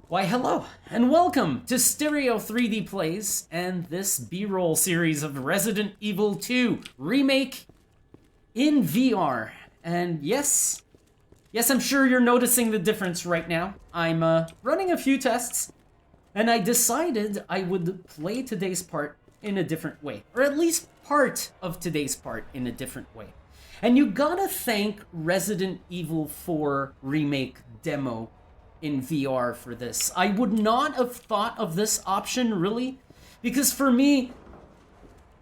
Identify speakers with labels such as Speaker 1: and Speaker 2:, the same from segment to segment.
Speaker 1: Why hello, and welcome to Stereo 3D Plays and this B-roll series of Resident Evil 2 Remake in VR. And yes, I'm sure you're noticing the difference right now. I'm running a few tests, and I decided I would play today's part in a different way. Or at least part of today's part in a different way. And you gotta thank Resident Evil 4 Remake demo in VR for this. I would not have thought of this option, really, because for me,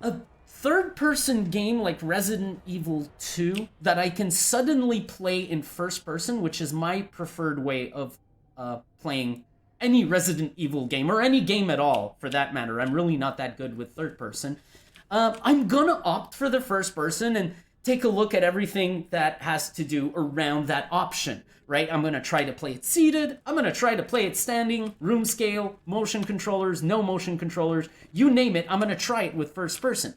Speaker 1: a third-person game like Resident Evil 2 that I can suddenly play in first person, which is my preferred way of playing any Resident Evil game, or any game at all, for that matter. I'm really not that good with third person. I'm gonna opt for the first person and take a look at everything that has to do around that option, right? I'm gonna try to play it seated, I'm gonna try to play it standing, room scale, motion controllers, no motion controllers, you name it, I'm gonna try it with first person.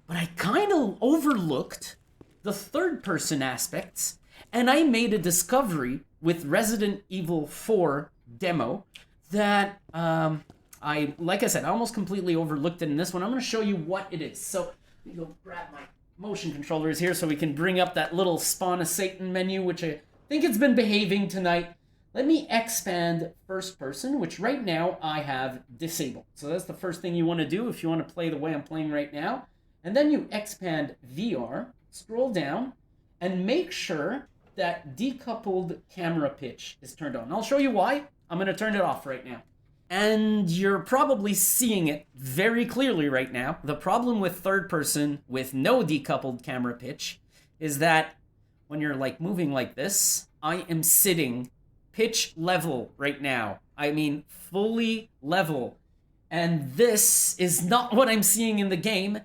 Speaker 1: But I kind of overlooked the third person aspects, and I made a discovery with Resident Evil 4 demo that, like I said, I almost completely overlooked it in this one. I'm gonna show you what it is. So, let me go grab my motion controllers here so we can bring up that little Spawn of Satan menu, which I think it's been behaving tonight. Let me expand first person, which right now I have disabled. So that's the first thing you want to do if you want to play the way I'm playing right now. And then you expand VR, scroll down, and make sure that decoupled camera pitch is turned on. I'll show you why. I'm going to turn it off right now. And you're probably seeing it very clearly right now. The problem with third person with no decoupled camera pitch is that when you're like moving like this, I am sitting pitch level right now. I mean, fully level. And this is not what I'm seeing in the game,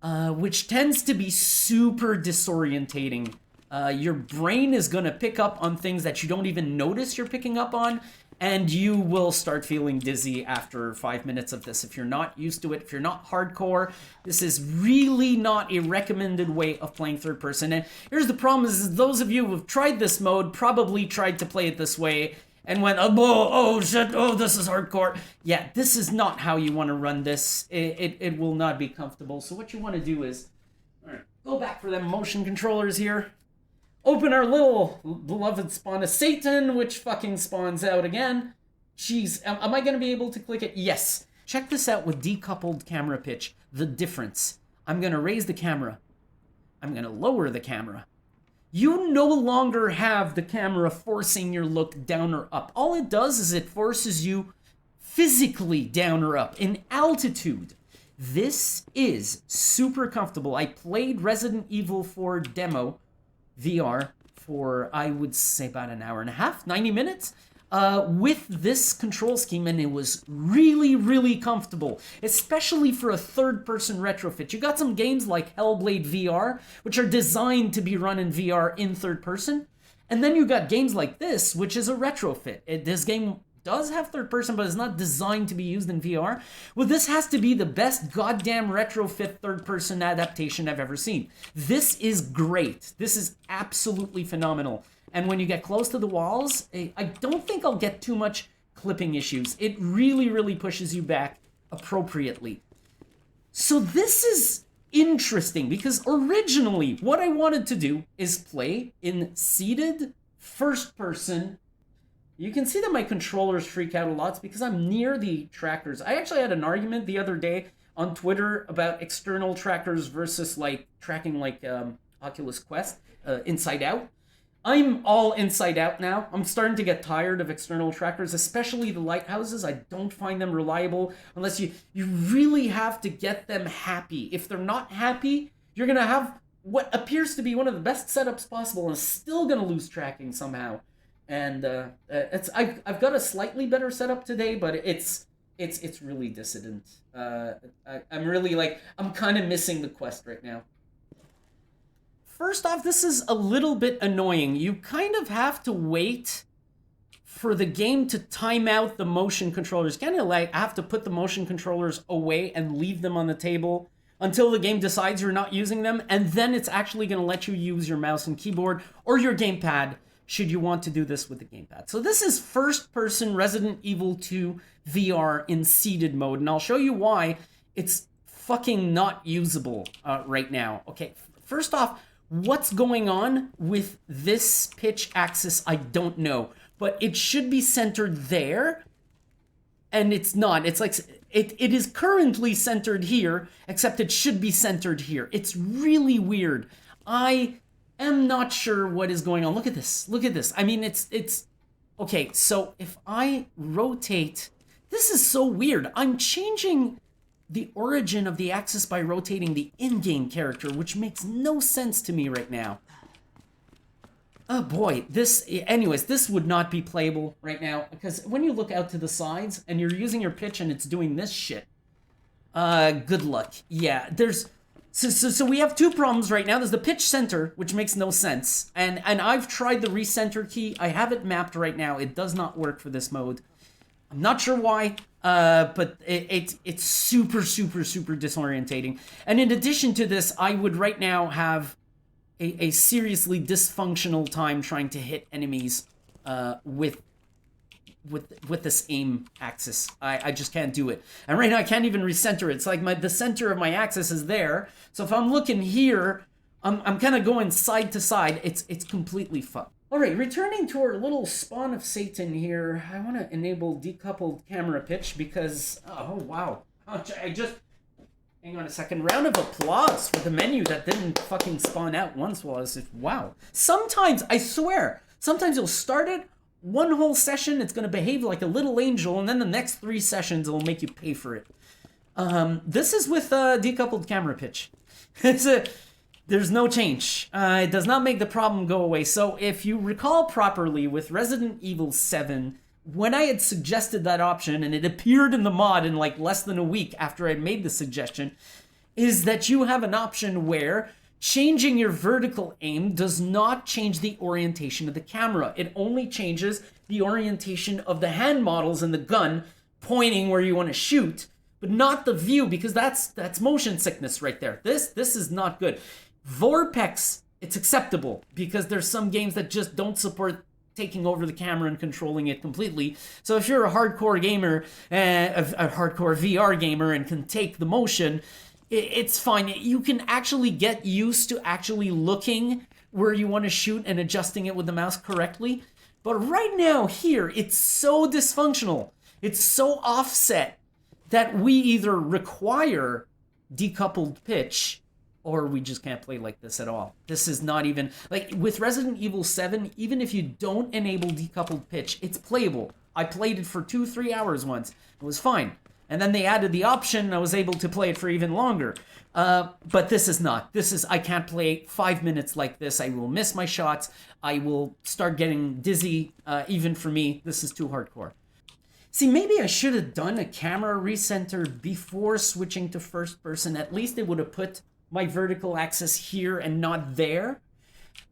Speaker 1: which tends to be super disorientating. Your brain is going to pick up on things that you don't even notice you're picking up on, and you will start feeling dizzy after 5 minutes of this. If you're not used to it, if you're not hardcore, this is really not a recommended way of playing third person. And here's the problem is those of you who have tried this mode probably tried to play it this way and went, oh shit, oh, this is hardcore. Yeah, this is not how you want to run this. It will not be comfortable. So what you want to do is, all right, go back for them motion controllers here. Open our little beloved Spawn of Satan, which fucking spawns out again. Jeez, am I going to be able to click it? Yes. Check this out with decoupled camera pitch. The difference. I'm going to raise the camera. I'm going to lower the camera. You no longer have the camera forcing your look down or up. All it does is it forces you physically down or up in altitude. This is super comfortable. I played Resident Evil 4 demo VR for, I would say, about an hour and a half, 90 minutes, with this control scheme, and it was really, really comfortable, especially for a third-person retrofit. You got some games like Hellblade VR, which are designed to be run in VR in third person, and then you got games like this, which is a retrofit. This game does have third person, but it's not designed to be used in VR. Well, this has to be the best goddamn retrofit third person adaptation I've ever seen. This is great. This is absolutely phenomenal. And when you get close to the walls, I don't think I'll get too much clipping issues. It really, really pushes you back appropriately. So this is interesting because originally what I wanted to do is play in seated first person. You can see that my controllers freak out a lot. It's because I'm near the trackers. I actually had an argument the other day on Twitter about external trackers versus like tracking like Oculus Quest inside out. I'm all inside out now. I'm starting to get tired of external trackers, especially the lighthouses. I don't find them reliable unless you really have to get them happy. If they're not happy, you're going to have what appears to be one of the best setups possible and still going to lose tracking somehow. And I've got a slightly better setup today, but it's really dissident. I'm really like, I'm kind of missing the Quest right now. First off, this is a little bit annoying. You kind of have to wait for the game to time out the motion controllers. Kind of like I have to put the motion controllers away and leave them on the table until the game decides you're not using them, and then it's actually going to let you use your mouse and keyboard or your gamepad should you want to do this with the gamepad. So this is first-person Resident Evil 2 VR in seated mode, and I'll show you why it's fucking not usable right now. Okay, first off, what's going on with this pitch axis, I don't know, but it should be centered there, and it's not. It's like, it is currently centered here, except it should be centered here. It's really weird. I am not sure what is going on. Look at this. Look at this. I mean, it's okay. So if I rotate, this is so weird. I'm changing the origin of the axis by rotating the in-game character, which makes no sense to me right now. Oh boy, anyways, this would not be playable right now, because when you look out to the sides and you're using your pitch and it's doing this shit, good luck. Yeah, so we have two problems right now. There's the pitch center, which makes no sense, and I've tried the recenter key. I have it mapped right now. It does not work for this mode. I'm not sure why, but it's super disorientating. And in addition to this, I would right now have a seriously dysfunctional time trying to hit enemies with this aim axis. I just can't do it. And right now I can't even recenter it. It's like the center of my axis is there. So if I'm looking here, I'm kind of going side to side. It's completely fucked. All right, returning to our little spawn of Satan here, I want to enable decoupled camera pitch because, oh wow, I just, hang on a second, round of applause for the menu that didn't fucking spawn out once while I was, wow. Sometimes, I swear, sometimes you'll start it, one whole session, it's going to behave like a little angel, and then the next 3 sessions it'll make you pay for it. This is with decoupled camera pitch. There's no change. It does not make the problem go away. So if you recall properly, with Resident Evil 7, when I had suggested that option, and it appeared in the mod in like less than a week after I made the suggestion, is that you have an option where changing your vertical aim does not change the orientation of the camera. It only changes the orientation of the hand models and the gun pointing where you want to shoot, but not the view, because that's motion sickness right there. This is not good. Vorpex, it's acceptable because there's some games that just don't support taking over the camera and controlling it completely. So if you're a hardcore gamer, a hardcore VR gamer, and can take the motion, it's fine. You can actually get used to actually looking where you want to shoot and adjusting it with the mouse correctly. But right now here, it's so dysfunctional. It's so offset that we either require decoupled pitch or we just can't play like this at all. This is not even, like, with Resident Evil 7, even if you don't enable decoupled pitch, it's playable. I played it for 2-3 hours once. It was fine. And then they added the option, and I was able to play it for even longer. But this is not. I can't play 5 minutes like this. I will miss my shots. I will start getting dizzy. Even for me, this is too hardcore. See, maybe I should have done a camera recenter before switching to first person. At least it would have put my vertical axis here and not there.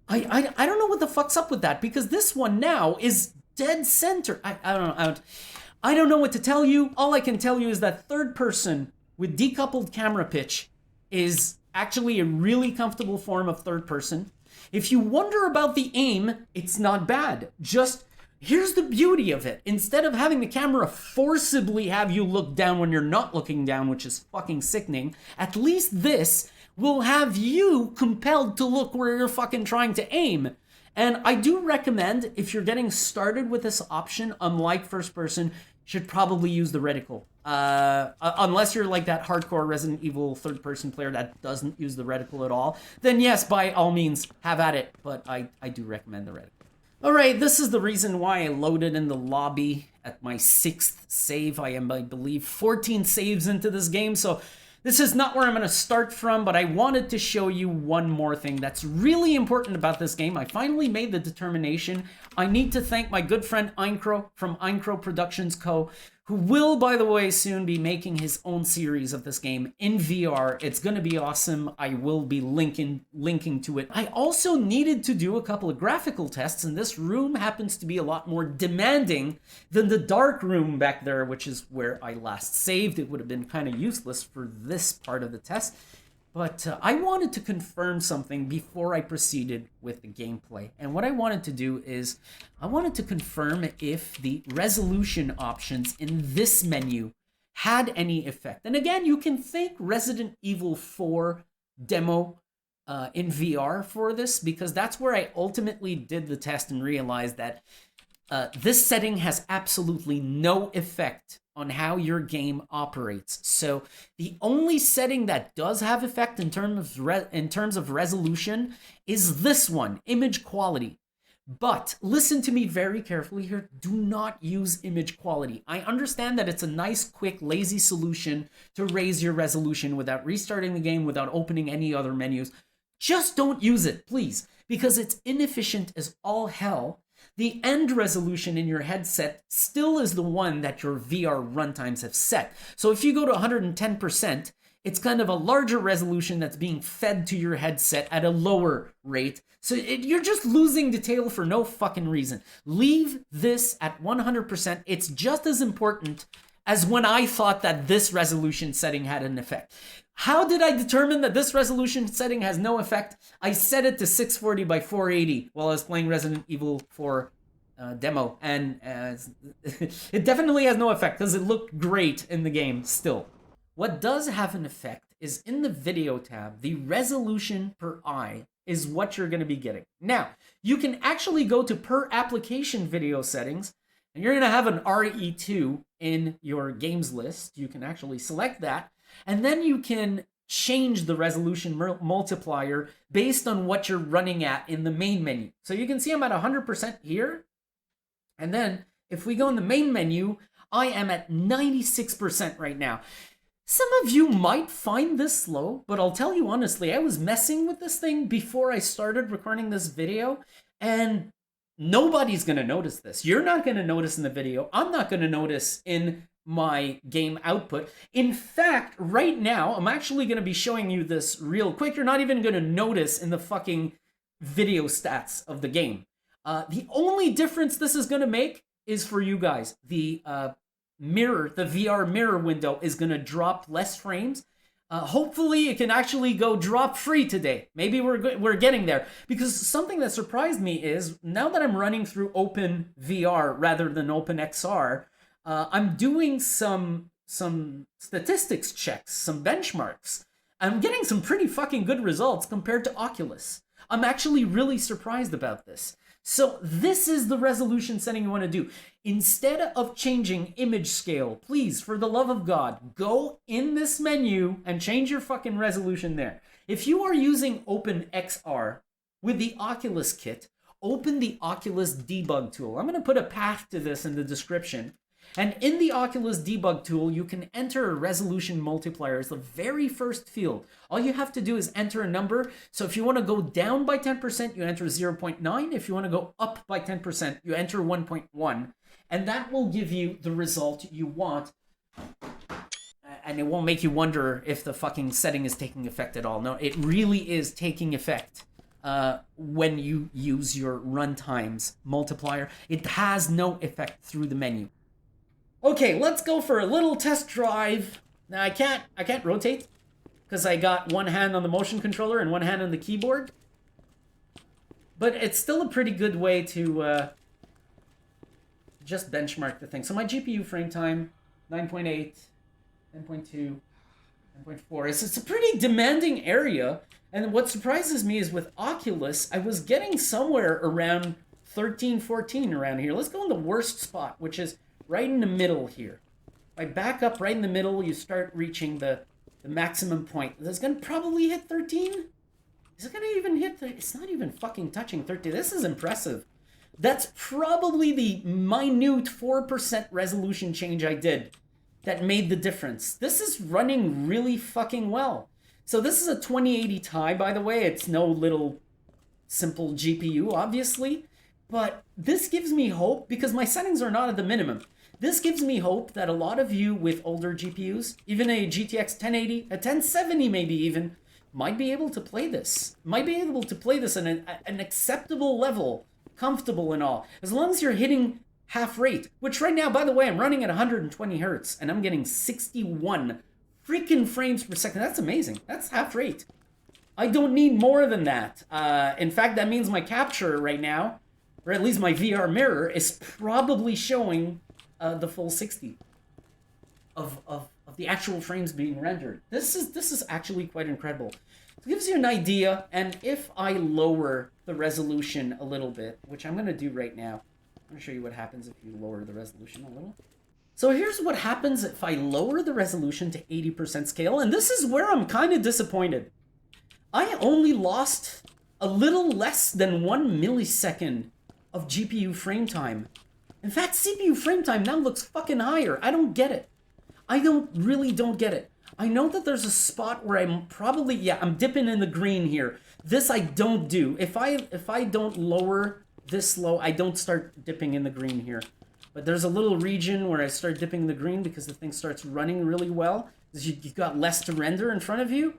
Speaker 1: I don't know what the fuck's up with that, because this one now is dead center. I don't know what to tell you. All I can tell you is that third person with decoupled camera pitch is actually a really comfortable form of third person. If you wonder about the aim, it's not bad. Just, here's the beauty of it. Instead of having the camera forcibly have you look down when you're not looking down, which is fucking sickening, at least this will have you compelled to look where you're fucking trying to aim. And I do recommend, if you're getting started with this option, unlike first person, should probably use the reticle. Unless you're like that hardcore Resident Evil third person player that doesn't use the reticle at all, then yes, by all means, have at it. But I do recommend the reticle. All right, this is the reason why I loaded in the lobby at my 6th save. I am, I believe, 14 saves into this game, so this is not where I'm going to start from, but I wanted to show you one more thing that's really important about this game. I finally made the determination. I need to thank my good friend Eincro from Eincro Productions Co., who will, by the way, soon be making his own series of this game in VR. It's going to be awesome. I will be linking to it. I also needed to do a couple of graphical tests, and this room happens to be a lot more demanding than the dark room back there, which is where I last saved. It would have been kind of useless for this part of the test. But I wanted to confirm something before I proceeded with the gameplay. And what I wanted to do is I wanted to confirm if the resolution options in this menu had any effect. And again, you can thank Resident Evil 4 demo in VR for this, because that's where I ultimately did the test and realized that this setting has absolutely no effect on how your game operates. So the only setting that does have effect in terms of resolution is this one, image quality. But listen to me very carefully here. Do not use image quality. I understand that it's a nice, quick, lazy solution to raise your resolution without restarting the game, without opening any other menus. Just don't use it, please, because it's inefficient as all hell. The end resolution in your headset still is the one that your VR runtimes have set. So if you go to 110%, it's kind of a larger resolution that's being fed to your headset at a lower rate. So you're just losing detail for no fucking reason. Leave this at 100%. It's just as important as when I thought that this resolution setting had an effect. How did I determine that this resolution setting has no effect? I set it to 640 by 480 while I was playing Resident Evil 4 demo, and it definitely has no effect because it looked great in the game still. What does have an effect is in the video tab, the resolution per eye is what you're going to be getting. Now, you can actually go to per application video settings, and you're going to have an RE2 in your games list. You can actually select that. And then you can change the resolution multiplier based on what you're running at in the main menu. So you can see I'm at 100% here. And then if we go in the main menu, I am at 96% right now. Some of you might find this slow, but I'll tell you honestly, I was messing with this thing before I started recording this video, and nobody's going to notice this. You're not going to notice in the video. I'm not going to notice in my game output. In fact, right now, I'm actually going to be showing you this real quick. You're not even going to notice in the fucking video stats of the game. The only difference this is going to make is for you guys. The mirror, the VR mirror window is going to drop less frames. Hopefully it can actually go drop free today. Maybe we're getting there, because something that surprised me is now that I'm running through OpenVR rather than OpenXR, I'm doing some statistics checks, some benchmarks. I'm getting some pretty fucking good results compared to Oculus. I'm actually really surprised about this. So this is the resolution setting you want to do. Instead of changing image scale, please, for the love of God, go in this menu and change your fucking resolution there. If you are using OpenXR with the Oculus kit, open the Oculus Debug tool. I'm going to put a path to this in the description. And in the Oculus Debug tool, you can enter a resolution multiplier as the very first field. All you have to do is enter a number. So if you want to go down by 10%, you enter 0.9. If you want to go up by 10%, you enter 1.1. And that will give you the result you want. And it won't make you wonder if the fucking setting is taking effect at all. No, it really is taking effect when you use your runtimes multiplier. It has no effect through the menu. Okay, let's go for a little test drive. Now I can't rotate because I got one hand on the motion controller and one hand on the keyboard. But it's still a pretty good way to just benchmark the thing. So my GPU frame time, 9.8, 10.2, 10.4. It's a pretty demanding area. And what surprises me is with Oculus, I was getting somewhere around 13, 14 around here. Let's go in the worst spot, which is right in the middle here. If I back up right in the middle, you start reaching the maximum point. It's going to probably hit 13? Is it going to even hit? It's not even fucking touching 13. This is impressive. That's probably the minute 4% resolution change I did that made the difference. This is running really fucking well. So this is a 2080 Ti, by the way. It's no little simple GPU, obviously. But this gives me hope because my settings are not at the minimum. This gives me hope that a lot of you with older GPUs, even a GTX 1080, a 1070 maybe even, might be able to play this. Might be able to play this at an acceptable level, comfortable and all. As long as you're hitting half rate, which right now, by the way, I'm running at 120 hertz and I'm getting 61 freaking frames per second. That's amazing. That's half rate. I don't need more than that. In fact, that means my capture right now, or at least my VR mirror, is probably showing the full 60 of the actual frames being rendered. This is actually quite incredible. It gives you an idea, and if I lower the resolution a little bit, which I'm going to do right now, I'm going to show you what happens if you lower the resolution a little. So here's what happens if I lower the resolution to 80% scale, and this is where I'm kind of disappointed. I only lost a little less than 1 millisecond of GPU frame time. In fact, CPU frame time now looks fucking higher. I don't get it. I really don't get it. I know that there's a spot where I'm probably, yeah, I'm dipping in the green here. This I don't do. If I don't lower this low, I don't start dipping in the green here. But there's a little region where I start dipping in the green because the thing starts running really well. You've got less to render in front of you.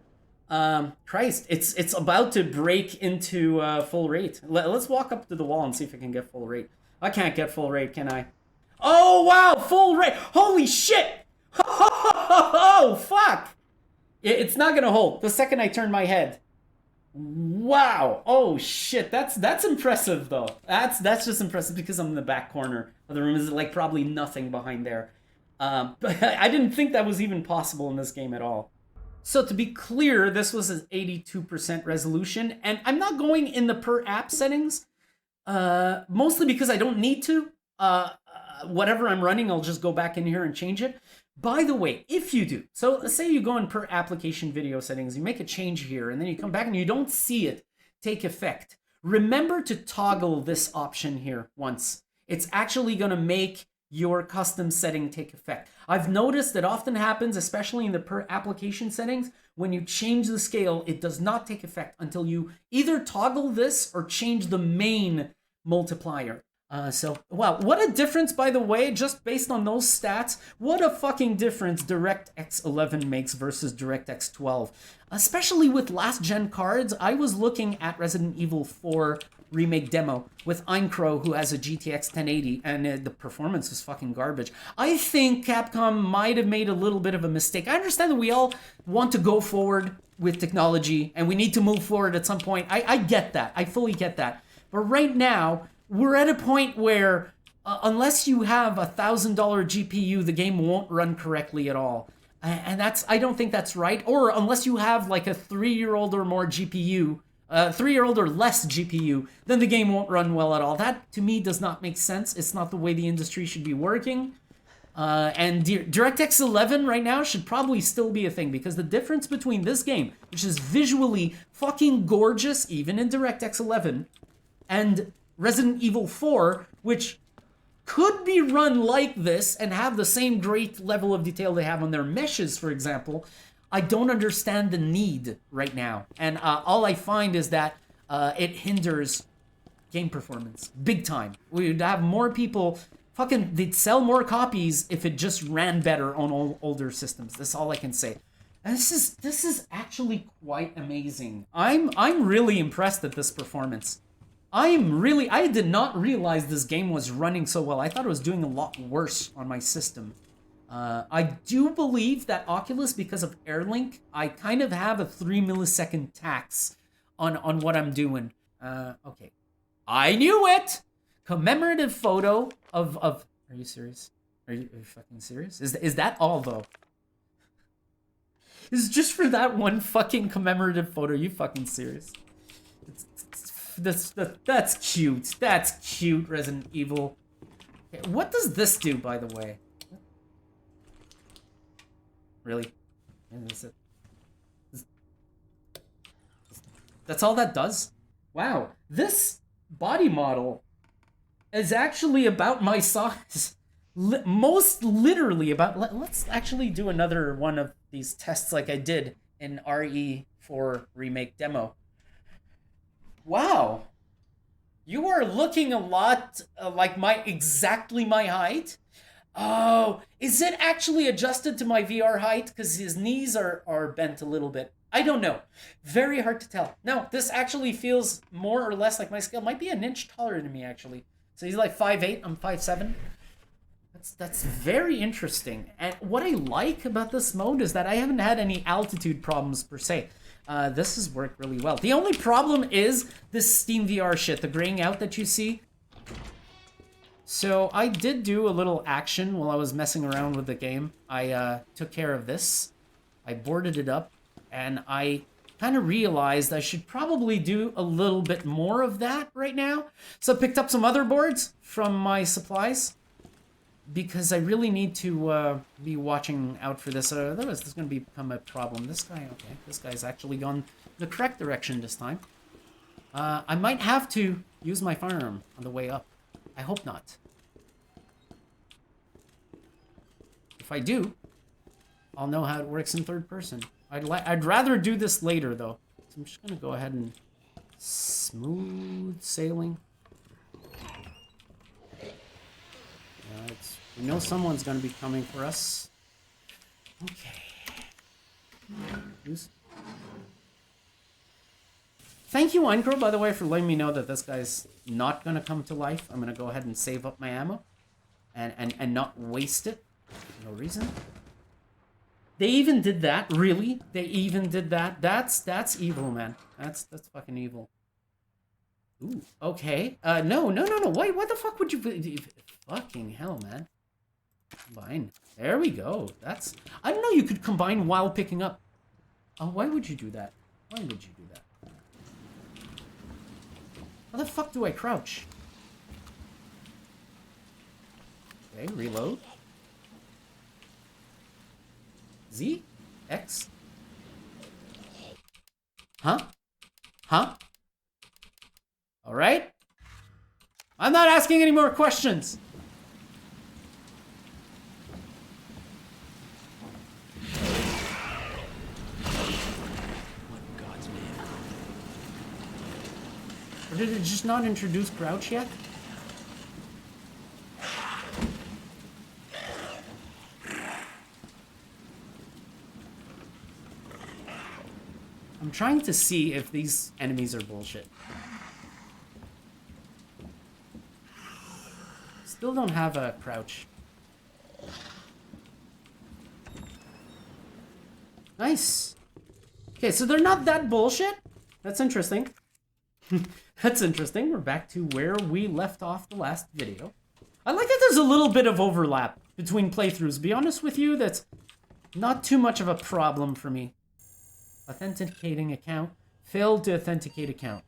Speaker 1: Christ, it's about to break into full rate. Let's walk up to the wall and see if I can get full rate. I can't get full rate, can I? Oh, wow, full rate. Holy shit. Oh, fuck! It's not gonna hold the second I turn my head. Wow! Oh shit! That's impressive though. That's just impressive because I'm in the back corner of the room. Is like probably nothing behind there. But I didn't think that was even possible in this game at all. So to be clear, this was an 82% resolution, and I'm not going in the per app settings, mostly because I don't need to. Whatever I'm running, I'll just go back in here and change it. By the way, if you do, so let's say you go in per application video settings, you make a change here, and then you come back and you don't see it take effect. Remember to toggle this option here once. It's actually going to make your custom setting take effect. I've noticed that often happens, especially in the per application settings, when you change the scale, it does not take effect until you either toggle this or change the main multiplier. So, wow, what a difference, by the way, just based on those stats. What a fucking difference DirectX 11 makes versus DirectX 12. Especially with last-gen cards, I was looking at Resident Evil 4 Remake demo with Eincrow, who has a GTX 1080, and the performance was fucking garbage. I think Capcom might have made a little bit of a mistake. I understand that we all want to go forward with technology, and we need to move forward at some point. I get that. I fully get that. But right now, we're at a point where unless you have a $1,000 GPU, the game won't run correctly at all. And I don't think that's right. Or unless you have like a 3-year-old or more GPU, 3-year-old or less GPU, then the game won't run well at all. That, to me, does not make sense. It's not the way the industry should be working. And DirectX 11 right now should probably still be a thing, because the difference between this game, which is visually fucking gorgeous, even in DirectX 11, and Resident Evil 4, which could be run like this and have the same great level of detail they have on their meshes, for example, I don't understand the need right now. And all I find is that it hinders game performance big time. We'd have more people they'd sell more copies if it just ran better on older systems. That's all I can say. And this is actually quite amazing. I'm really impressed at this performance. I did not realize this game was running so well. I thought it was doing a lot worse on my system. I do believe that Oculus, because of AirLink, I kind of have a 3 millisecond tax on what I'm doing. Okay. I knew it! Commemorative photo of are you serious? Are you fucking serious? Is that all, though? Is it just for that one fucking commemorative photo? Are you fucking serious? That's cute. That's cute, Resident Evil. Okay, what does this do, by the way? Really? That's all that does? Wow, this body model is actually about my size. Most literally about... Let's actually do another one of these tests like I did in RE2R Remake demo. Wow, you are looking a lot like exactly my height. Oh, is it actually adjusted to my VR height? Because his knees are bent a little bit. I don't know. Very hard to tell. No, this actually feels more or less like my scale. Might be an inch taller than me, actually. So he's like 5'8", I'm 5'7". That's very interesting. And what I like about this mode is that I haven't had any altitude problems per se. This has worked really well. The only problem is this SteamVR shit, the graying out that you see. So I did do a little action while I was messing around with the game. I took care of this. I boarded it up, and I kind of realized I should probably do a little bit more of that right now. So I picked up some other boards from my supplies, because I really need to be watching out for this. Otherwise, this is going to become a problem. This guy, okay, this guy's actually gone the correct direction this time. I might have to use my firearm on the way up. I hope not. If I do, I'll know how it works in third person. I'd rather do this later, though. So I'm just going to go ahead and smooth sailing. We know someone's going to be coming for us. Okay. Thank you, Winecrow, by the way, for letting me know that this guy's not going to come to life. I'm going to go ahead and save up my ammo and not waste it. For no reason. They even did that? Really? They even did that? That's evil, man. That's fucking evil. Ooh, okay. No. Why the fuck would you... Fucking hell, man. Combine. There we go. That's... I didn't know you could combine while picking up. Oh, why would you do that? Why would you do that? How the fuck do I crouch? Okay, reload. Z? X? Huh? Huh? Alright. I'm not asking any more questions. Or did it just not introduce crouch yet? I'm trying to see if these enemies are bullshit. Still don't have a crouch. Nice. Okay, so they're not that bullshit. That's interesting. That's interesting. We're back to where we left off the last video. I like that there's a little bit of overlap between playthroughs. To be honest with you, that's not too much of a problem for me. Authenticating account. Failed to authenticate account.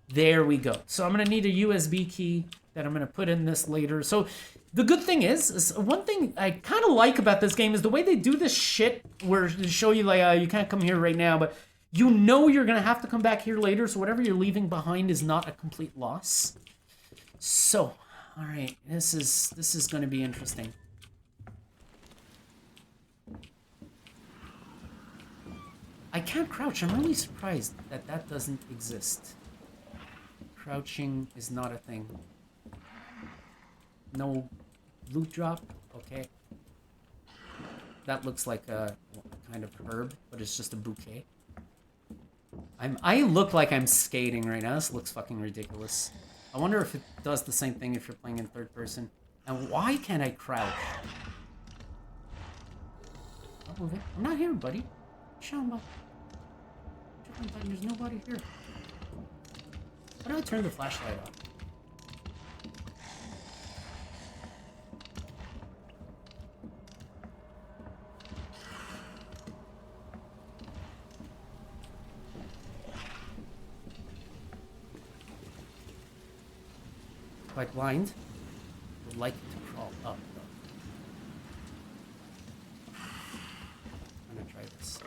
Speaker 1: There we go. So I'm going to need a USB key that I'm going to put in this later. So the good thing is one thing I kind of like about this game is the way they do this shit where they show you like, you can't come here right now, but you know you're going to have to come back here later. So whatever you're leaving behind is not a complete loss. So, all right, this is going to be interesting. I can't crouch. I'm really surprised that that doesn't exist. Crouching is not a thing. No loot drop? Okay. That looks like a kind of herb, but it's just a bouquet. I look like I'm skating right now. This looks fucking ridiculous. I wonder if it does the same thing if you're playing in third person. And why can't I crouch? I'll move it. I'm not here, buddy. Show him up. There's nobody here. Why do I turn the flashlight off? Quite blind. Would like to crawl up though. I'm gonna try this.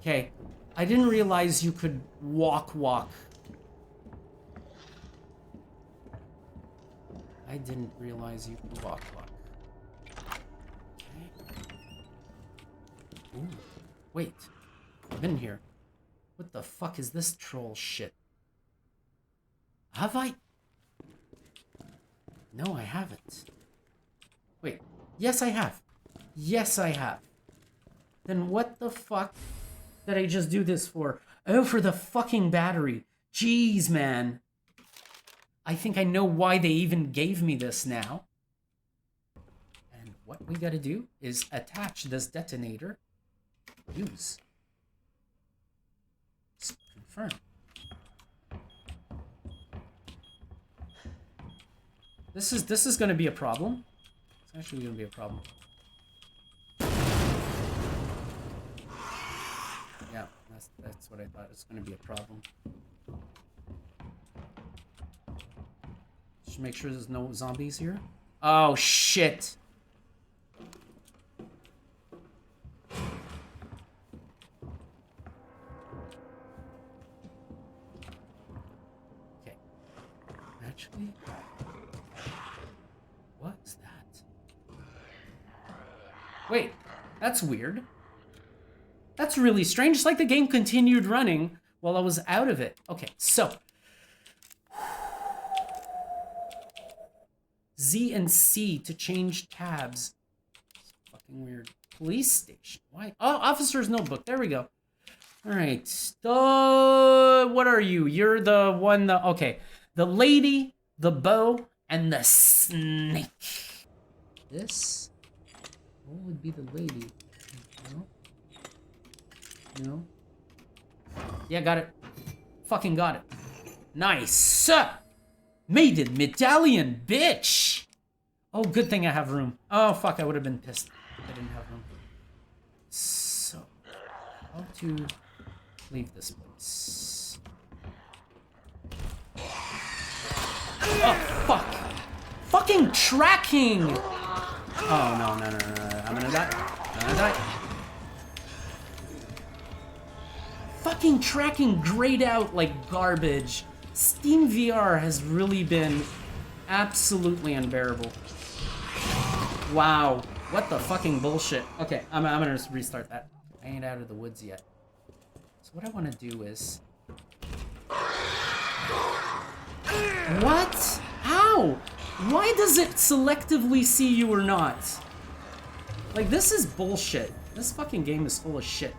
Speaker 1: Okay, I didn't realize you could walk. I didn't realize you could walk. Okay. Ooh, wait, I've been here. What the fuck is this troll shit? Have I? No, I haven't. Wait, yes I have. Yes I have. Then what the fuck did I just do this for? Oh, for the fucking battery. Jeez, man. I think I know why they even gave me this now. And what we gotta do is attach this detonator. Use. Confirm. This is gonna be a problem. It's actually gonna be a problem. Yeah, that's what I thought. It's gonna be a problem. Just make sure there's no zombies here. Oh shit! Okay. Actually, what's that? Wait, that's weird. That's really strange. It's like the game continued running while I was out of it. Okay, so Z and C to change tabs. It's fucking weird. Police station. Why? Oh, officer's notebook. There we go. All right. What are you? You're the one. Okay. The lady, the bow, and the snake. This. What would be the lady? No. No. Yeah, got it. Fucking got it. Nice. Made it, Medalion, bitch! Oh, good thing I have room. Oh, fuck, I would have been pissed if I didn't have room. So, how to leave this place? Oh, fuck! Fucking tracking! Oh, no. I'm gonna die. Fucking tracking grayed out like garbage. SteamVR has really been absolutely unbearable. Wow. What the fucking bullshit. Okay, I'm gonna just restart that. I ain't out of the woods yet. So what I want to do is... What? How? Why does it selectively see you or not? Like, this is bullshit. This fucking game is full of shit.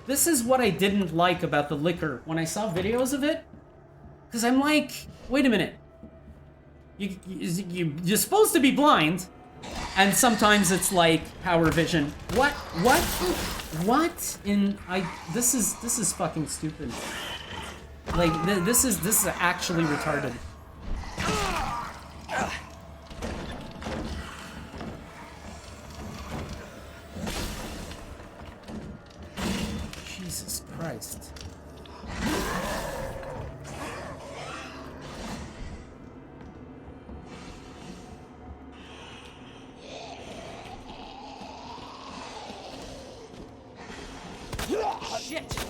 Speaker 1: This is what I didn't like about the liquor when I saw videos of it. Because I'm like, wait a minute. You're supposed to be blind. And sometimes it's like power vision. What? What? This is fucking stupid. Like, this is actually retarded. Jesus Christ. Shit!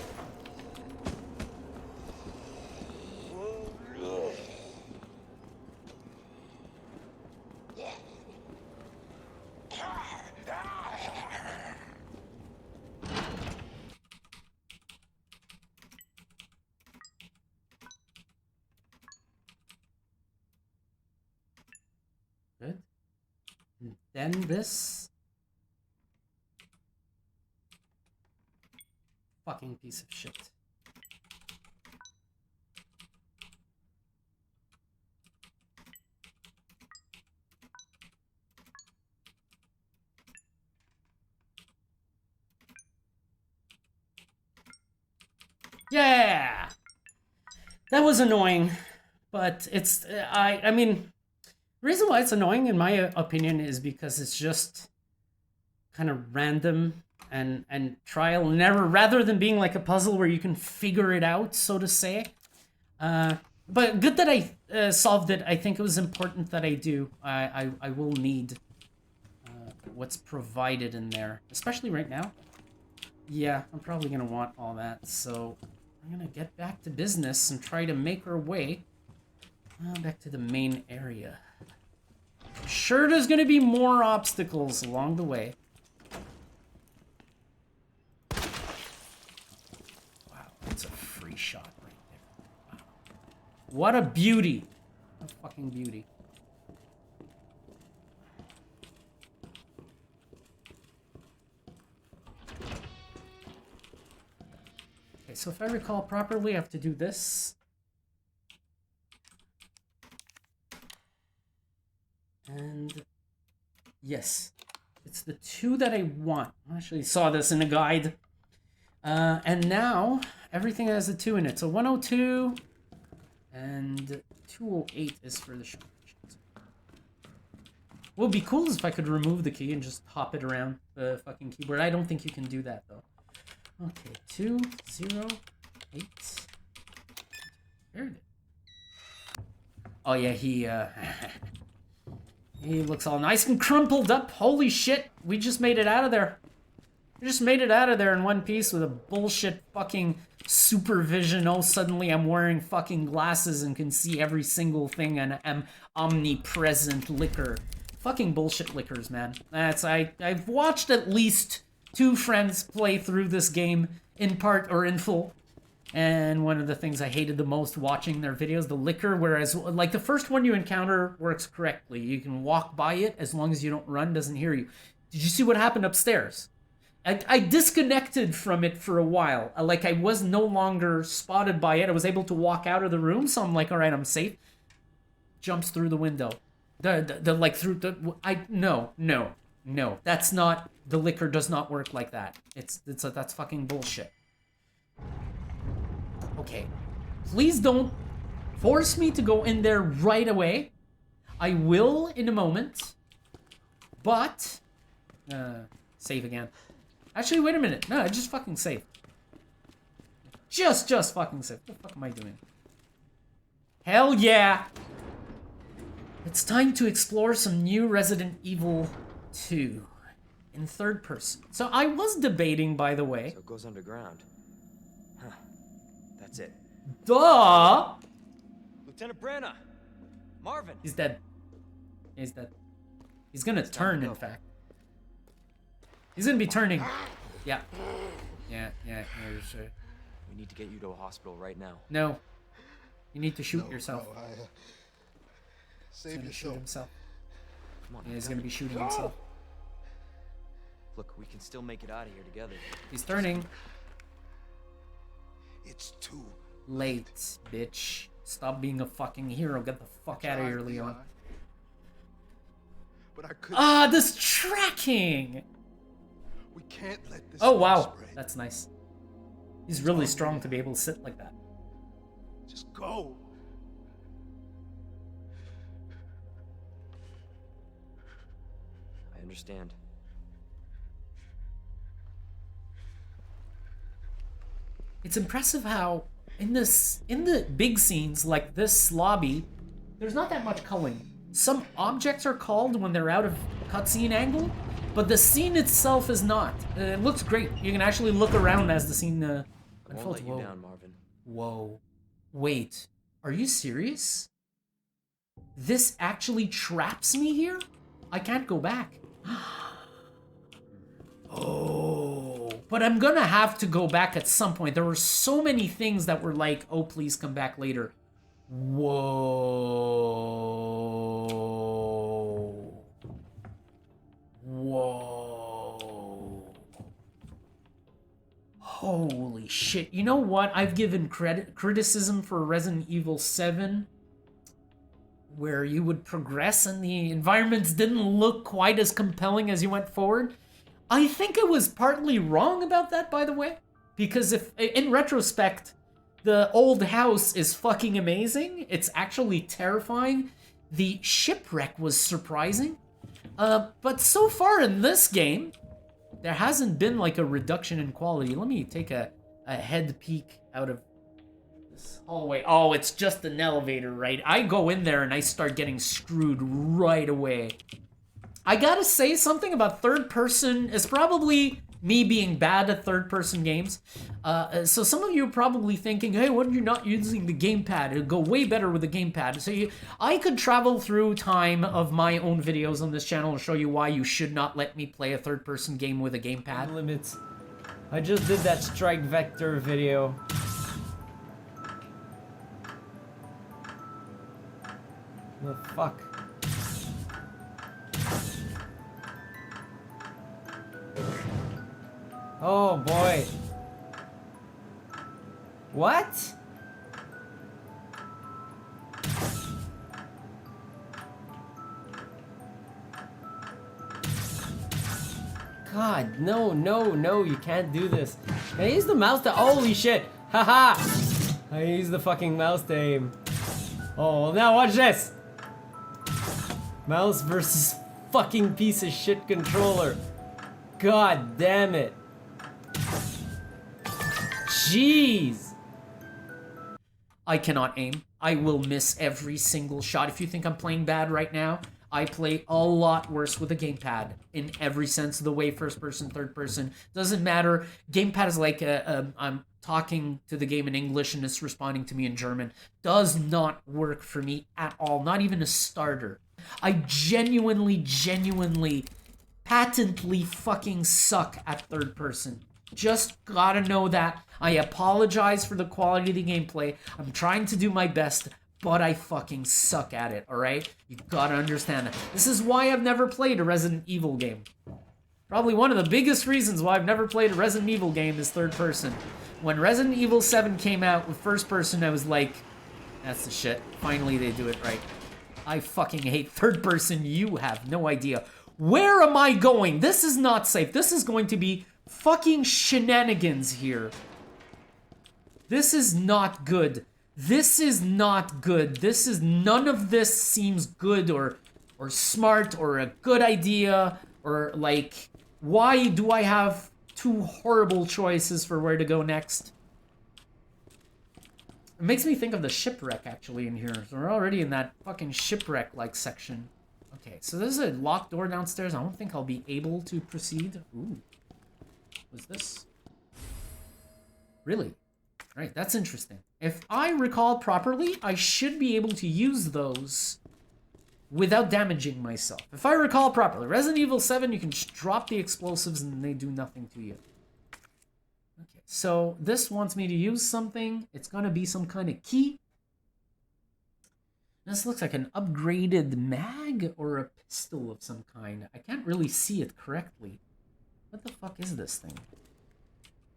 Speaker 1: Good. And then this. Fucking piece of shit. Yeah! That was annoying, but it's, I mean, the reason why it's annoying, in my opinion, is because it's just kind of random and trial and error, rather than being like a puzzle where you can figure it out, so to say. But good that I solved it. I think it was important that I do. I will need what's provided in there, especially right now. Yeah, I'm probably gonna want all that, so I'm gonna get back to business and try to make our way back to the main area. Sure, there's gonna be more obstacles along the way. Wow, that's a free shot right there. Wow. What a beauty. What a fucking beauty. so if I recall properly, I have to do this. And yes, it's the 2 that I want. I actually saw this in a guide. And now everything has a 2 in it. So 102 and 208 is for the short versions. What would be cool is if I could remove the key and just hop it around the fucking keyboard. I don't think you can do that though. Okay, 208. Very good. Oh yeah, he looks all nice and crumpled up. Holy shit, we just made it out of there. We just made it out of there in one piece with a bullshit fucking supervision. Oh, suddenly I'm wearing fucking glasses and can see every single thing and am omnipresent liquor. Fucking bullshit liquors, man. I've watched at least 2 friends play through this game in part or in full. And one of the things I hated the most watching their videos, the liquor, whereas like the first one you encounter works correctly. You can walk by it as long as you don't run, doesn't hear you. Did you see what happened upstairs? I disconnected from it for a while. Like I was no longer spotted by it. I was able to walk out of the room, so I'm like, all right, I'm safe. Jumps through the window. No. That's not, the liquor does not work like that. That's fucking bullshit. Okay, please don't force me to go in there right away. I will in a moment, but save again. Actually, wait a minute. No, just fucking save. Just fucking save. What the fuck am I doing? Hell yeah! It's time to explore some new Resident Evil 2 in third person. So I was debating, by the way.
Speaker 2: So it goes underground. Huh. That's it.
Speaker 1: Duh!
Speaker 2: Lieutenant Branna! Marvin!
Speaker 1: He's dead. He's dead. He's gonna turn, in fact. He's gonna be turning. Yeah. Yeah, sure.
Speaker 2: We need to get you to a hospital right now.
Speaker 1: No. You need to shoot yourself.
Speaker 3: No, save yourself.
Speaker 1: Shoot himself.
Speaker 2: Come on.
Speaker 1: Yeah, he's gonna be shooting himself.
Speaker 2: Look, we can still make it out of here together.
Speaker 1: He's turning.
Speaker 3: It's too
Speaker 1: Late, bitch. Stop being a fucking hero. Get the fuck out of here, Leon.
Speaker 3: But I could.
Speaker 1: Ah, this tracking!
Speaker 3: We can't let this.
Speaker 1: Oh, wow.
Speaker 3: spread.
Speaker 1: That's nice. He's really strong to be able to sit like that.
Speaker 3: Just go.
Speaker 2: I understand.
Speaker 1: It's impressive how in the big scenes like this lobby, there's not that much culling. Some objects are culled when they're out of cutscene angle, but the scene itself is not. It looks great. You can actually look around as the scene
Speaker 2: I won't
Speaker 1: unfolds.
Speaker 2: let you down, Marvin.
Speaker 1: Whoa. Wait. Are you serious? This actually traps me here? I can't go back. Oh. But I'm gonna have to go back at some point. There were so many things that were like, oh, please come back later. Whoa. Whoa. Holy shit. You know what? I've given criticism for Resident Evil 7 where you would progress and the environments didn't look quite as compelling as you went forward. I think I was partly wrong about that, by the way. Because if, in retrospect, the old house is fucking amazing. It's actually terrifying. The shipwreck was surprising. But so far in this game, there hasn't been like a reduction in quality. Let me take a head peek out of this hallway. Oh, it's just an elevator, right? I go in there and I start getting screwed right away. I gotta say something about third person. It's probably me being bad at third person games. So some of you are probably thinking, hey, why are you not using the gamepad? It'll go way better with the gamepad. So I could travel through time of my own videos on this channel and show you why you should not let me play a third person game with a gamepad.
Speaker 4: Limits. I just did that strike vector video. The fuck? Oh boy. What? God, no, no, no, you can't do this. I use the mouse to- holy shit! Haha! I use the fucking mouse to aim. Oh, well now watch this! Mouse versus fucking piece of shit controller. God damn it. Jeez!
Speaker 1: I cannot aim. I will miss every single shot. If you think I'm playing bad right now, I play a lot worse with a gamepad in every sense of the way, first person, third person. Doesn't matter. Gamepad is like I'm talking to the game in English and it's responding to me in German. Does not work for me at all. Not even a starter. I genuinely, patently fucking suck at third person. Just gotta know that. I apologize for the quality of the gameplay. I'm trying to do my best, but I fucking suck at it, alright? You gotta understand that. This is why I've never played a Resident Evil game. Probably one of the biggest reasons why I've never played a Resident Evil game is third person. When Resident Evil 7 came out with first person, I was like, that's the shit. Finally they do it right. I fucking hate third person. You have no idea. Where am I going? This is not safe. This is going to be fucking shenanigans here. This is not good. This is not good. This is none of this seems good or smart or a good idea or like why do I have two horrible choices for where to go next? It makes me think of the shipwreck actually in here. So we're already in that fucking shipwreck like section. Okay, so there's a locked door downstairs. I don't think I'll be able to proceed. Ooh. What's this? Really? Right, that's interesting. If I recall properly, I should be able to use those without damaging myself. If I recall properly, Resident Evil 7, you can just drop the explosives and they do nothing to you. Okay, so this wants me to use something. It's gonna be some kind of key. This looks like an upgraded mag or a pistol of some kind. I can't really see it correctly. What the fuck is this thing?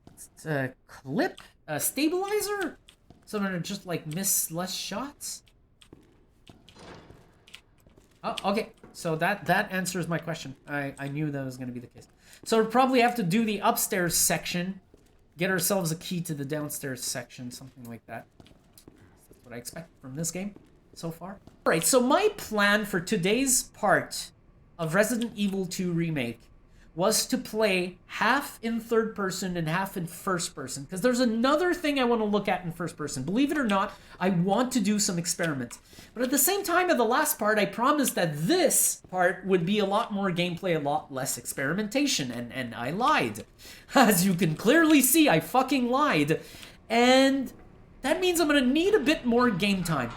Speaker 1: It's a clip? A stabilizer? So I'm gonna just like miss less shots? Oh, okay. So that answers my question. I knew that was gonna be the case. So we'll probably have to do the upstairs section. Get ourselves a key to the downstairs section, something like that. That's what I expect from this game so far. Alright, so my plan for today's part of Resident Evil 2 Remake was to play half in third person and half in first person. Because there's another thing I want to look at in first person. Believe it or not, I want to do some experiments. But at the same time, at the last part, I promised that this part would be a lot more gameplay, a lot less experimentation. And I lied. As you can clearly see, I fucking lied. And that means I'm going to need a bit more game time.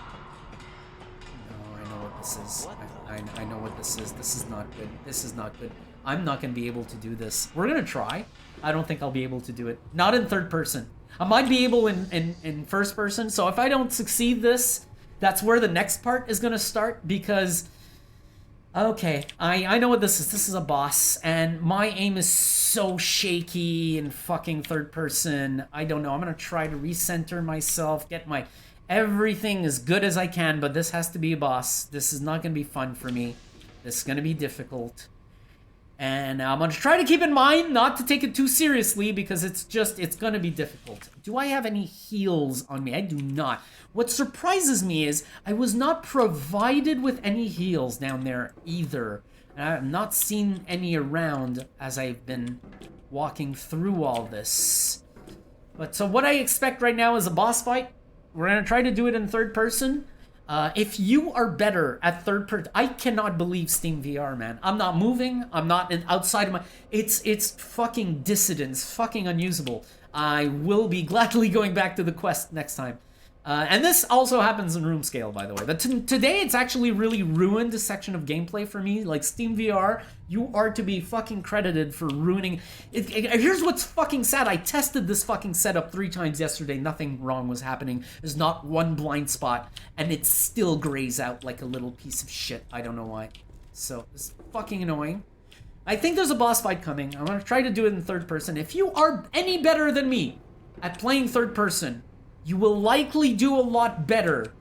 Speaker 1: No, I know what this is. I know what this is. This is not good. This is not good. I'm not going to be able to do this. We're going to try. I don't think I'll be able to do it. Not in third person. I might be able in first person. So if I don't succeed this, that's where the next part is going to start. Because, okay, I know what this is. This is a boss. And my aim is so shaky in fucking third person. I don't know. I'm going to try to recenter myself. Get my everything as good as I can. But this has to be a boss. This is not going to be fun for me. This is going to be difficult. And I'm going to try to keep in mind not to take it too seriously because it's going to be difficult. Do I have any heals on me? I do not. What surprises me is I was not provided with any heals down there either. And I have not seen any around as I've been walking through all this. But so what I expect right now is a boss fight. We're going to try to do it in third person. If you are better at third person, I cannot believe SteamVR, man. I'm not moving. I'm not outside of my... It's fucking dissidence. Fucking unusable. I will be gladly going back to the quest next time. And this also happens in room scale, by the way. But today, it's actually really ruined a section of gameplay for me. Like, SteamVR, you are to be fucking credited for ruining... Here's what's fucking sad. I tested this fucking setup 3 times yesterday. Nothing wrong was happening. There's not one blind spot. And it still grays out like a little piece of shit. I don't know why. So, it's fucking annoying. I think there's a boss fight coming. I'm going to try to do it in third person. If you are any better than me at playing third person... you will likely do a lot better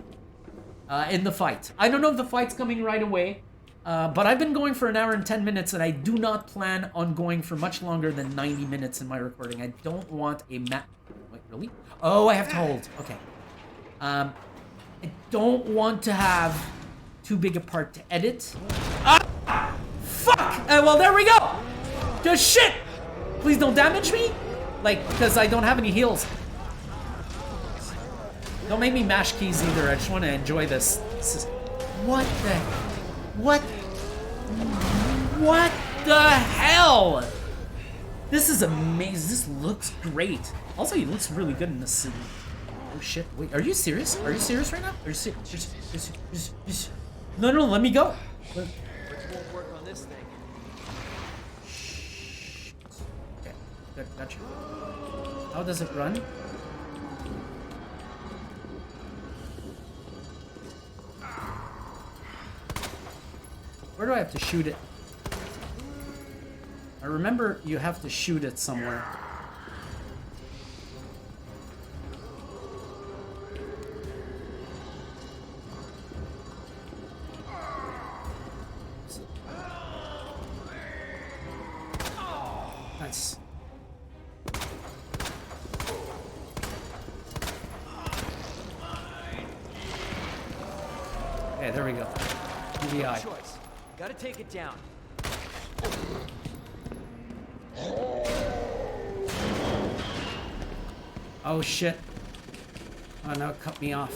Speaker 1: in the fight. I don't know if the fight's coming right away, but I've been going for an hour and 10 minutes, and I do not plan on going for much longer than 90 minutes in my recording. I don't want a map. Wait, really? Oh, I have to hold. Okay. I don't want to have too big a part to edit. Ah! Fuck! Well, there we go! Just shit! Please don't damage me? Like, because I don't have any heals. Don't make me mash keys either. I just want to enjoy this. What the... What the hell? This is amazing. This looks great. Also, he looks really good in this suit. Oh shit, wait, are you serious? Are you serious right now? Are you serious? No, let me go.
Speaker 2: Which won't work on this thing.
Speaker 1: Shh. Okay, good, gotcha. How does it run? Where do I have to shoot it? I remember you have to shoot it somewhere. Nice. Okay, there we go. UVI.
Speaker 2: Choice. Gotta take it down.
Speaker 1: Oh shit. Oh no, it cut me off.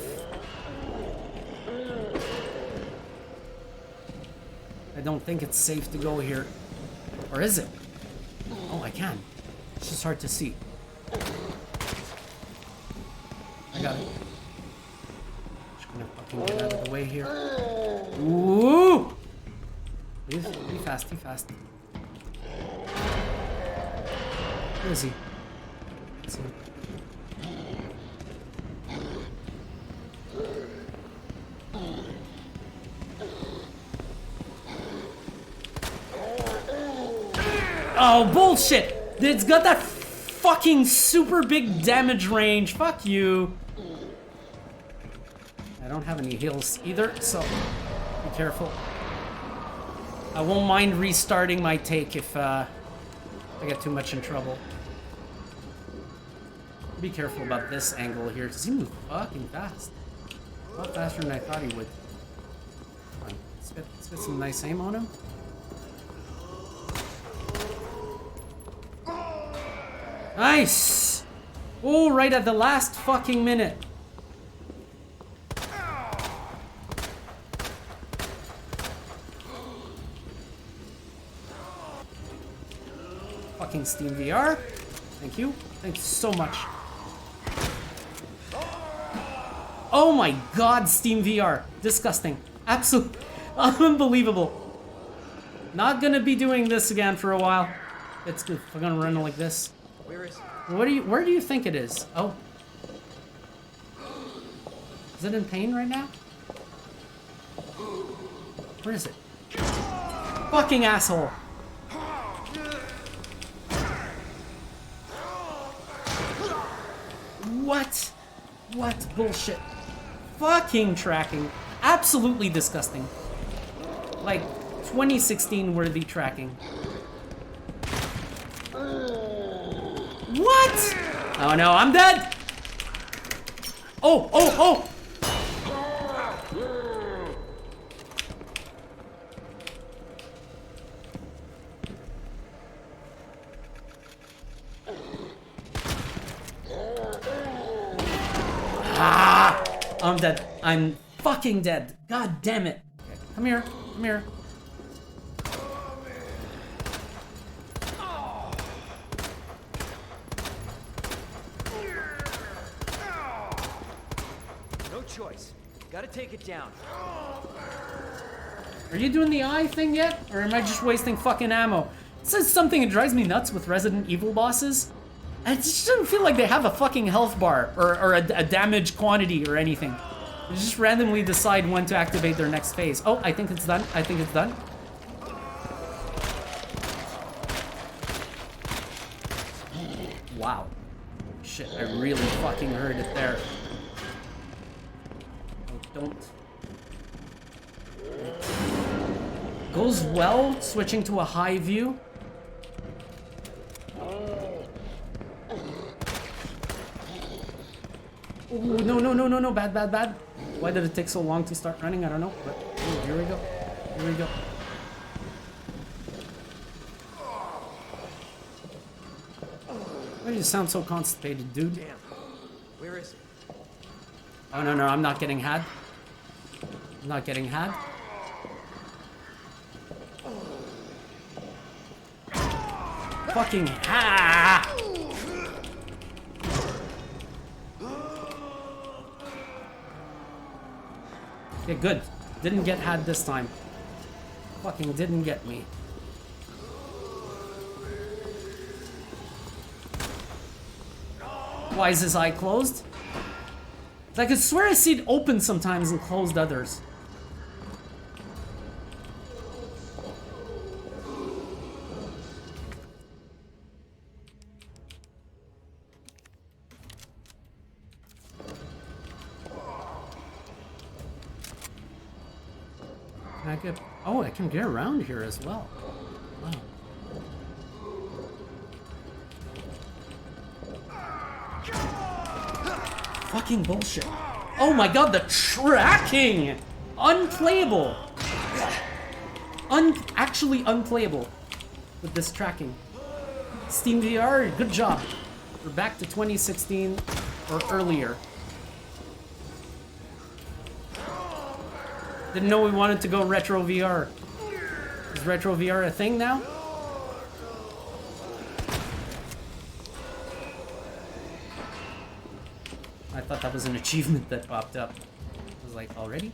Speaker 1: I don't think it's safe to go here. Or is it? Oh, I can. It's just hard to see. I got it. Just gonna fucking get out of the way here. Ooh! Please, be fast, be fast. Where is he? Let's see. Oh, bullshit! It's got that fucking super big damage range. Fuck you. I don't have any heals either, so be careful. I won't mind restarting my take if I get too much in trouble. Be careful about this angle here, because he moves fucking fast. A lot faster than I thought he would. Come on, let's get some nice aim on him. Nice! Oh, right at the last fucking minute. Fucking SteamVR. Thank you. Thank you so much. Oh my god, SteamVR. Disgusting. Absolutely unbelievable. Not gonna be doing this again for a while. It's good. We're gonna run like this.
Speaker 2: Where is it?
Speaker 1: Where do you think it is? Oh. Is it in pain right now? Where is it? Fucking asshole. What? What bullshit? Fucking tracking. Absolutely disgusting. Like 2016 worthy tracking. What? Oh no, I'm dead! Oh, oh, oh! Ah! I'm dead. I'm fucking dead. God damn it. Okay, come here. Come here.
Speaker 2: No choice. Gotta take it down.
Speaker 1: Are you doing the eye thing yet? Or am I just wasting fucking ammo? This is something that drives me nuts with Resident Evil bosses. It just doesn't feel like they have a fucking health bar or a damage quantity or anything. They just randomly decide when to activate their next phase. Oh, I think it's done. I think it's done. Wow. shit, I really fucking heard it there. Oh, don't. Goes well, switching to a high view. Oh, no, no, no, no, no, bad, bad, bad. Why did it take so long to start running? I don't know, but oh, here we go. Here we go. Why do you sound so constipated, dude?
Speaker 2: Damn. Where is it?
Speaker 1: Oh, no, no, I'm not getting had. I'm not getting had. Fucking ha! Okay, good. Didn't get had this time. Fucking didn't get me. Why is his eye closed? I could swear I see it open sometimes and closed others. Oh, I can get around here as well. Wow. Fucking bullshit. Oh my god, the tracking! Unplayable! Actually unplayable with this tracking. SteamVR, good job. We're back to 2016 or earlier. Didn't know we wanted to go retro VR. Is retro VR a thing now? I thought that was an achievement that popped up. I was like, already?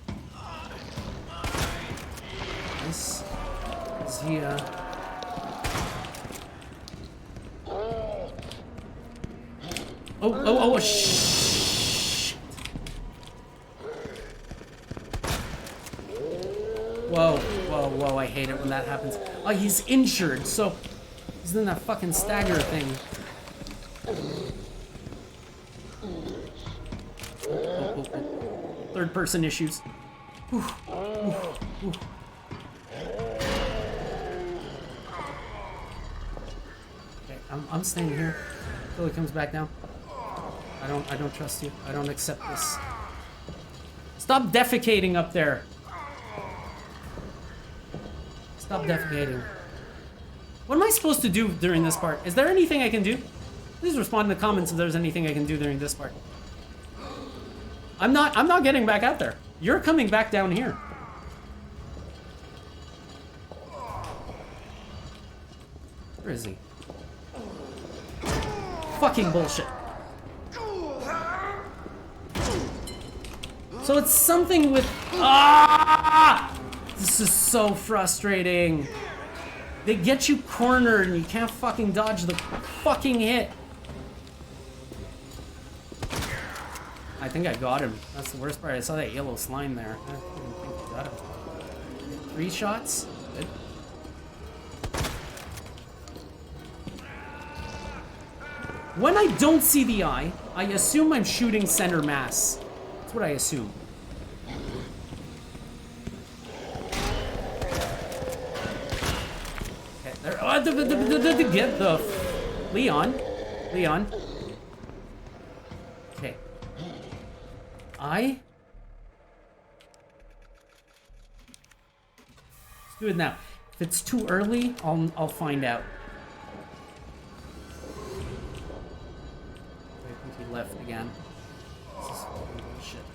Speaker 1: This is he, Oh, shit. Whoa, whoa, whoa, I hate it when that happens. Oh, he's injured, so he's in that fucking stagger thing. Oh. Third person issues. Ooh. Okay, I'm staying here until he comes back down. I don't trust you. I don't accept this. Stop defecating up there. Stop defecating. What am I supposed to do during this part? Is there anything I can do? Please respond in the comments if there's anything I can do during this part. I'm not getting back out there. You're coming back down here. Where is he? Fucking bullshit. So it's something with... Ah! This is so frustrating. They get you cornered and you can't fucking dodge the fucking hit. I think I got him. That's the worst part. I saw that yellow slime there. I didn't think I got him. 3 shots? Good. When I don't see the eye, I assume I'm shooting center mass. That's what I assume. Okay, there. Oh, get the Leon. Okay. Let's do it now. If it's too early, I'll find out. I think he left again. This is fucking bullshit.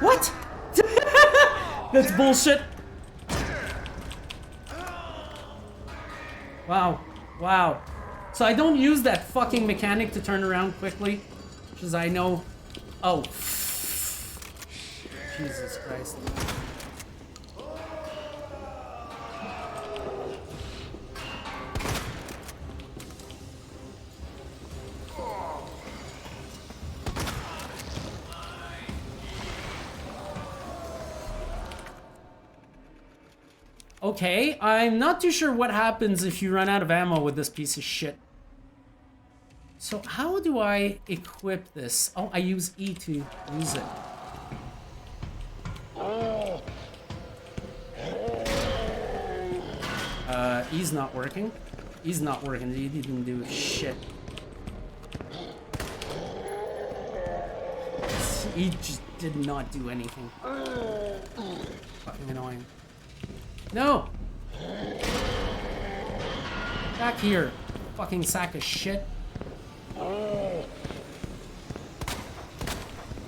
Speaker 1: What? That's bullshit. Wow. So I don't use that fucking mechanic to turn around quickly, because I know... Oh. Jesus Christ. Okay, I'm not too sure what happens if you run out of ammo with this piece of shit. So how do I equip this? Oh, I use E to use it. E's not working. E's not working. E didn't do shit. E just did not do anything. Fucking annoying. No! Back here, fucking sack of shit.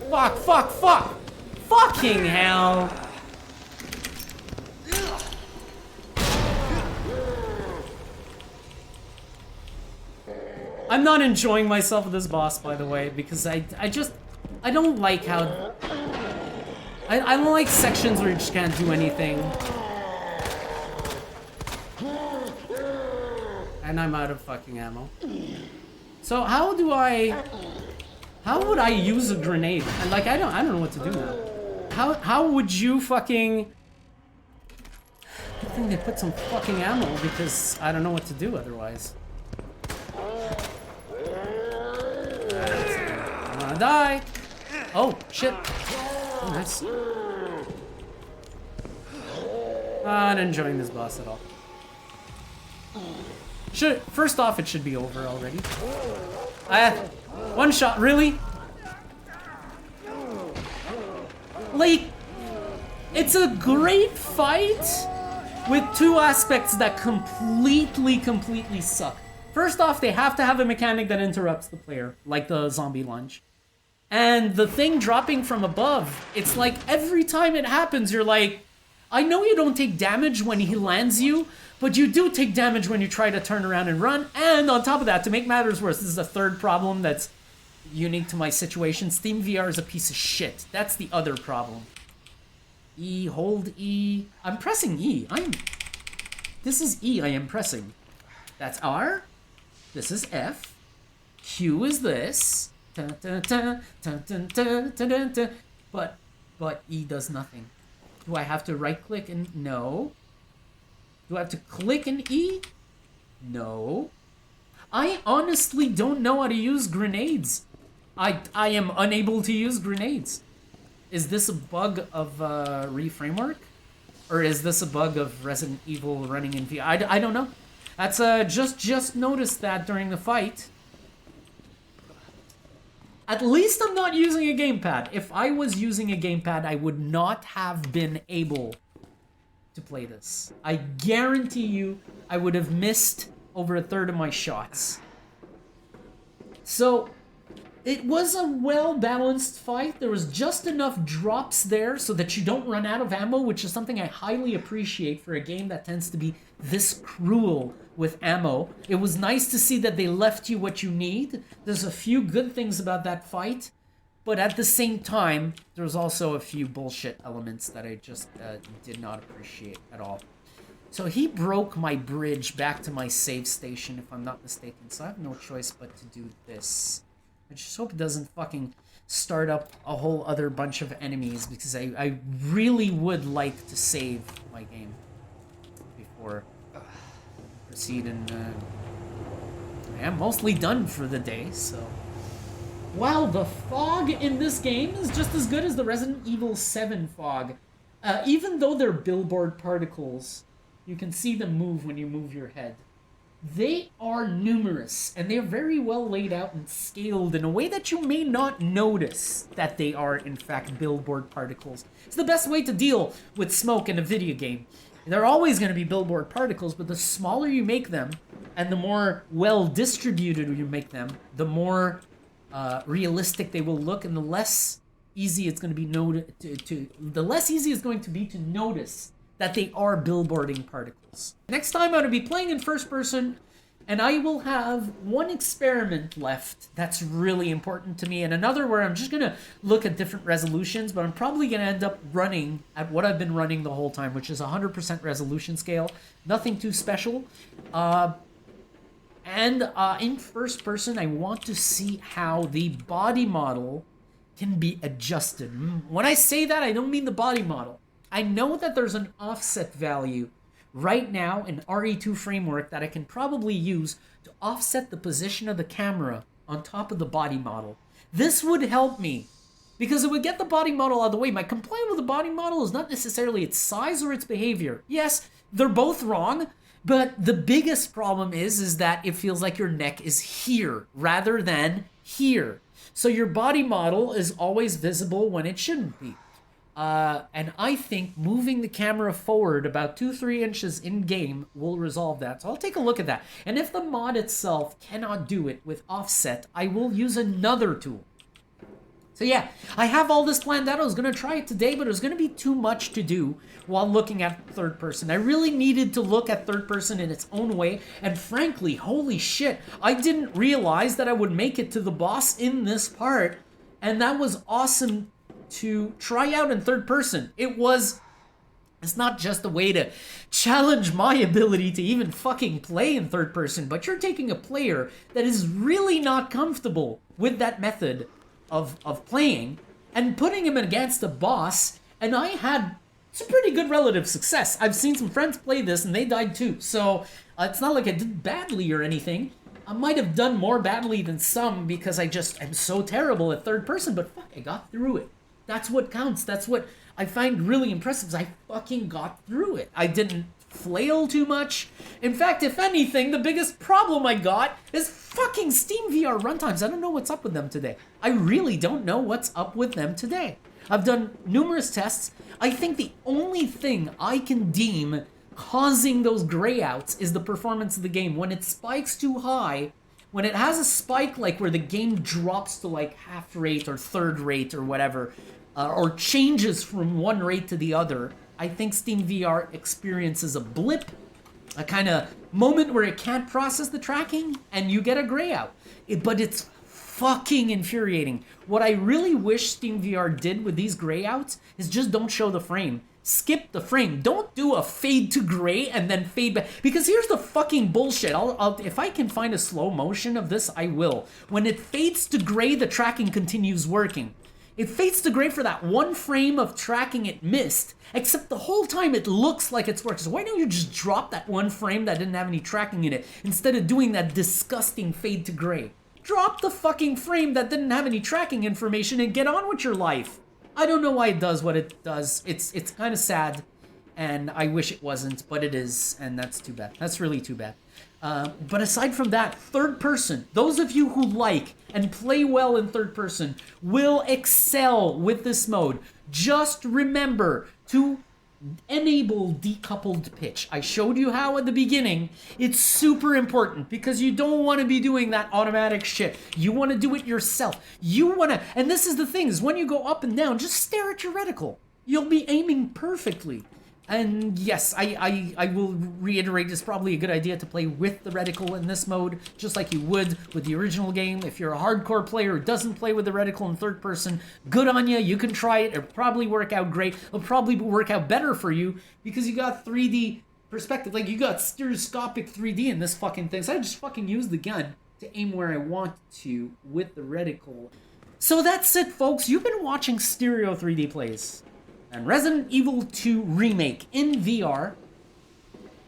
Speaker 1: Fuck, fuck, fuck! Fucking hell! I'm not enjoying myself with this boss, by the way, because I don't like how... I don't like sections where you just can't do anything. And I'm out of fucking ammo. So how would I use a grenade? And like I don't know what to do now. How would you fucking... I think they put some fucking ammo because I don't know what to do otherwise. I'm gonna die. Oh shit. Oh, nice. Not enjoying this boss at all. First off, it should be over already. One shot, really? Like, it's a great fight with two aspects that completely suck. First off, they have to have a mechanic that interrupts the player, like the zombie lunge. And the thing dropping from above, it's like every time it happens, you're like, I know you don't take damage when he lands you, but you do take damage when you try to turn around and run. And on top of that, to make matters worse, this is a third problem that's unique to my situation. SteamVR is a piece of shit. That's the other problem. E, hold E. I'm pressing E. This is E I am pressing. That's R. This is F. Q is this. But E does nothing. Do I have to right click and no? Do I have to click and E? No. I honestly don't know how to use grenades. I am unable to use grenades. Is this a bug of RE2R? Or is this a bug of Resident Evil running in VR? I don't know. That's just noticed that during the fight. At least I'm not using a gamepad. If I was using a gamepad, I would not have been able to play this. I guarantee you I would have missed over a third of my shots. So it was a well-balanced fight. There was just enough drops there so that you don't run out of ammo, which is something I highly appreciate for a game that tends to be this cruel with ammo. It was nice to see that they left you what you need. There's a few good things about that fight, but at the same time, there's also a few bullshit elements that I just did not appreciate at all. So he broke my bridge back to my save station, if I'm not mistaken, so I have no choice but to do this. I just hope it doesn't fucking start up a whole other bunch of enemies, because I really would like to save my game before proceed, and I am mostly done for the day, so... Wow, the fog in this game is just as good as the Resident Evil 7 fog. Even though they're billboard particles, you can see them move when you move your head. They are numerous, and they're very well laid out and scaled in a way that you may not notice that they are, in fact, billboard particles. It's the best way to deal with smoke in a video game. They're always going to be billboard particles, but the smaller you make them, and the more well-distributed you make them, the more realistic they will look, and the less easy it's going to be the less easy it's going to be to notice that they are billboarding particles. Next time I'm going to be playing in first person, and I will have one experiment left that's really important to me, and another where I'm just going to look at different resolutions, but I'm probably going to end up running at what I've been running the whole time, which is 100% resolution scale. Nothing too special. And in first person, I want to see how the body model can be adjusted. When I say that, I don't mean the body model. I know that there's an offset value right now an RE2 framework that I can probably use to offset the position of the camera on top of the body model. This would help me because it would get the body model out of the way. My complaint with the body model is not necessarily its size or its behavior. Yes, they're both wrong, but the biggest problem is that it feels like your neck is here rather than here. So your body model is always visible when it shouldn't be. And I think moving the camera forward about 2-3 inches in game will resolve that. So I'll take a look at that. And if the mod itself cannot do it with offset, I will use another tool. So yeah, I have all this planned out. I was going to try it today, but it was going to be too much to do while looking at third person. I really needed to look at third person in its own way. And frankly, holy shit, I didn't realize that I would make it to the boss in this part. And that was awesome to try out in third person. It's not just a way to challenge my ability to even fucking play in third person, but you're taking a player that is really not comfortable with that method of playing and putting him against a boss, and I had some pretty good relative success. I've seen some friends play this and they died too, so it's not like I did badly or anything. I might have done more badly than some because I just am so terrible at third person, but fuck, I got through it. That's what counts. That's what I find really impressive is I fucking got through it. I didn't flail too much. In fact, if anything, the biggest problem I got is fucking SteamVR runtimes. I don't know what's up with them today. I really don't know what's up with them today. I've done numerous tests. I think the only thing I can deem causing those grayouts is the performance of the game. When it spikes too high, when it has a spike like where the game drops to like half rate or third rate or whatever, or changes from one rate to the other, I think SteamVR experiences a blip, a kind of moment where it can't process the tracking, and you get a grayout. But it's fucking infuriating. What I really wish SteamVR did with these grayouts is just don't show the frame. Skip the frame. Don't do a fade to gray and then fade back. Because here's the fucking bullshit. If I can find a slow motion of this, I will. When it fades to gray, the tracking continues working. It fades to gray for that one frame of tracking it missed, except the whole time it looks like it's working. So why don't you just drop that one frame that didn't have any tracking in it instead of doing that disgusting fade to gray? Drop the fucking frame that didn't have any tracking information and get on with your life. I don't know why it does what it does. It's kind of sad, and I wish it wasn't, but it is, and that's too bad. That's really too bad. But aside from that, third person, those of you who like and play well in third person will excel with this mode. Just remember to enable decoupled pitch. I showed you how at the beginning. It's super important because you don't want to be doing that automatic shit. You want to do it yourself. You want to, and this is the thing, is when you go up and down, just stare at your reticle. You'll be aiming perfectly. And yes, I will reiterate, it's probably a good idea to play with the reticle in this mode, just like you would with the original game. If you're a hardcore player who doesn't play with the reticle in third person, good on you. You can try it. It'll probably work out great. It'll probably work out better for you because you got 3D perspective. Like, you got stereoscopic 3D in this fucking thing. So I just fucking use the gun to aim where I want to with the reticle. So that's it, folks. You've been watching Stereo 3D Plays and Resident Evil 2 Remake in VR.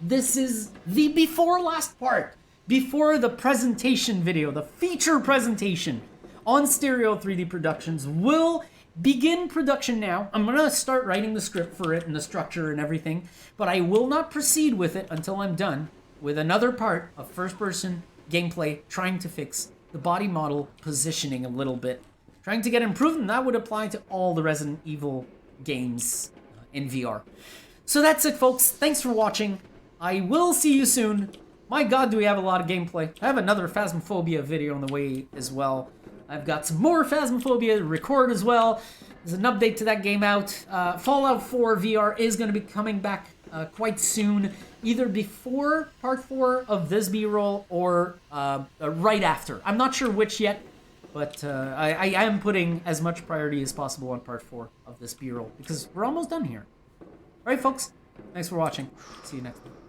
Speaker 1: This is the before last part, before the presentation video, the feature presentation on Stereo 3D Productions will begin production now. I'm gonna start writing the script for it and the structure and everything, but I will not proceed with it until I'm done with another part of first-person gameplay, trying to fix the body model positioning a little bit, trying to get improved, and that would apply to all the Resident Evil games in VR. So that's it, folks. Thanks for watching. I will see you soon. My god, do we have a lot of gameplay. I have another Phasmophobia video on the way as well. I've got some more Phasmophobia to record as well. There's an update to that game out. Fallout 4 VR is going to be coming back quite soon, either before part 4 of this B-roll or right after. I'm not sure which yet, but I am putting as much priority as possible on part 4 of this B-roll because we're almost done here. All right, folks. Thanks for watching. See you next time.